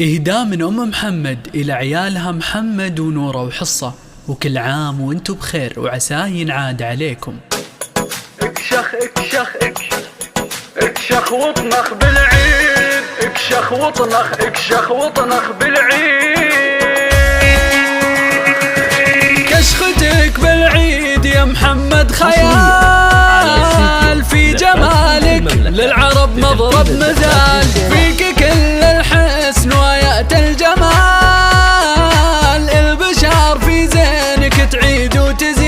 إهداء من أم محمد إلى عيالها محمد ونورة وحصة، وكل عام وانتو بخير وعساه ينعاد عليكم. اكشخ اكشخ اكشخ وطنخ بالعيد، اكشخ وطنخ اكشخ وطنخ بالعيد. كشختك بالعيد يا محمد خيال، في جمالك للعرب مضرب مزال، فيك كل الحسن وآيات الجمال، البشار في زينك تعيد وتزيد،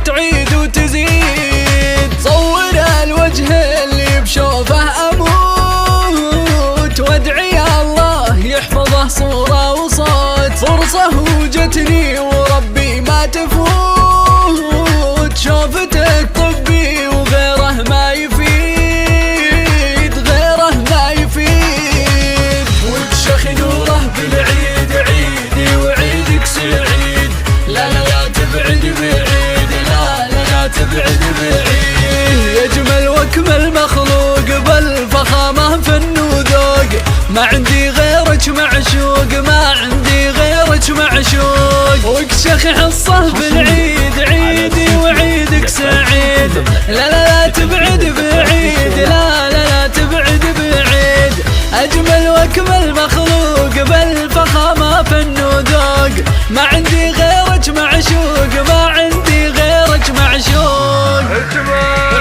تعيد وتزيد. صور الوجه اللي بشوفه أموت، وادعي الله يحفظه صورة وصوت، فرصة وجتني وربي ما تفوت، شوفتك طبي وغيره ما يفيد، غيره ما يفيد. وكشخ نوره بالعيد عيدي وعيدك سعيد، لا لا لا تبعد بعيد، لا لا لا تبعد بعيد. يجمل واكمل مخلوق بالفخامة فن وذوق، ما عندي غيرك معشوق، ما عندي غيرك معشوق. وكشخ حصه بالعيد عيدي وعيدك سعيد، لا لا لا تبعد بعيد، لا لا لا تبعد بعيد. أجمل واكمل مخلوق بالفخامة فن وذوق، ما عندي غيرك معشوق، ما عندي غيرك معشوق.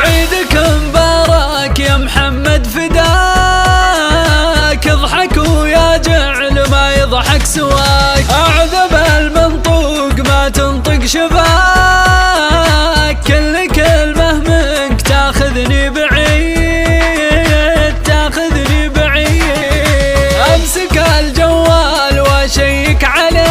عيدك مبارك يا محمد فداك، اضحك ويا جعل ما يضحك سواك، أعذب المنطوق ما تنطق شفاك، كل كلمة منك تاخذني بعيد، تاخذني بعيد. أمسك الجوال واشيك عليه،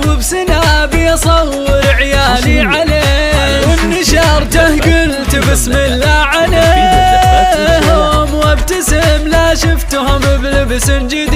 وبسنابي أصور عيالي عليه، ونشرته قلت بسم الله عليهم، وابتسم لا شفتهم بلبس جديد،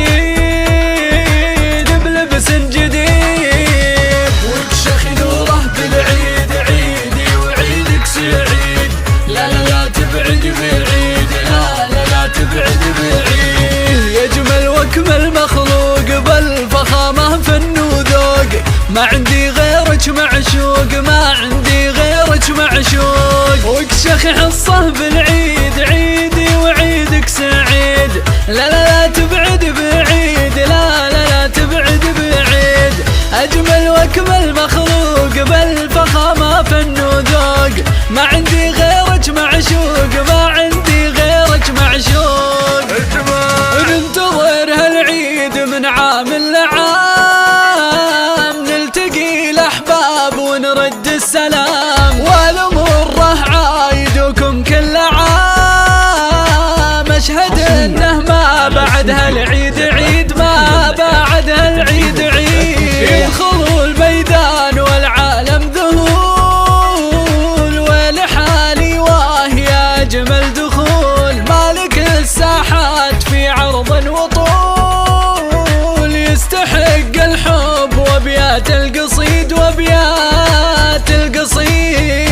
بلبس جديد. وكشخ نوره بالعيد عيدي وعيدك سعيد، لا لا لا تبعد بعيد، لا لا لا تبعد بعيد. يجمل واكمل مخلوق بالفخامة فن وذوق، ما عندي غيرك معشوق، ما عندي غيرك معشوق. وكشخ حصه بالعيد عيدي وعيدك سعيد، لا لا لا تبعد بعيد، لا لا لا تبعد بعيد. أجمل واكمل مخلوق بالفخامة فن وذوق، ما عندي غيرك معشوق، ما عندي غيرك معشوق. ننتظر هالعيد من عام لعام، نلتقي الأحباب ونرد السلام، والمره عايدكم كل عام، أشهد إنه ما بعد هالعيد عيد، ما بعد هالعيد عيد. يدخلوا الميدان والعالم ذهول، ولحالي وهي أجمل دخول، مالك الساحات في عرض وطول، يستحق الحب وابيات القصيد، وابيات القصيد.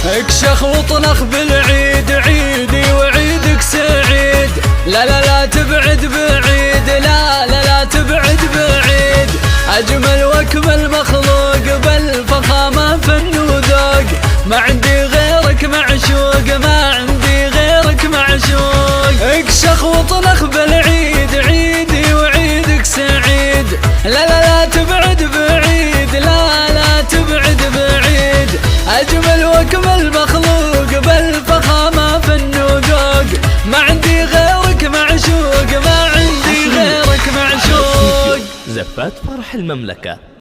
اكشخ وطنخ بالعيد عيدي وعيدك سعيد، لا لا لا تبعد بعيد، لا لا لا تبعد بعيد. أجمل واكمل مخلوق بالفخامة فن وذوق، ما عندي غيرك معشوق، ما عندي غيرك معشوق. اكشخ وطنخ بالعيد عيدي وعيدك سعيد، لا لا لا تبعد بعيد، لا لا تبعد بعيد. أجمل واكمل مخلوق بالفخامة فن وذوق، ما عندي غيرك معشوق، ما عندي غيرك معشوق. زفات فرح المملكة.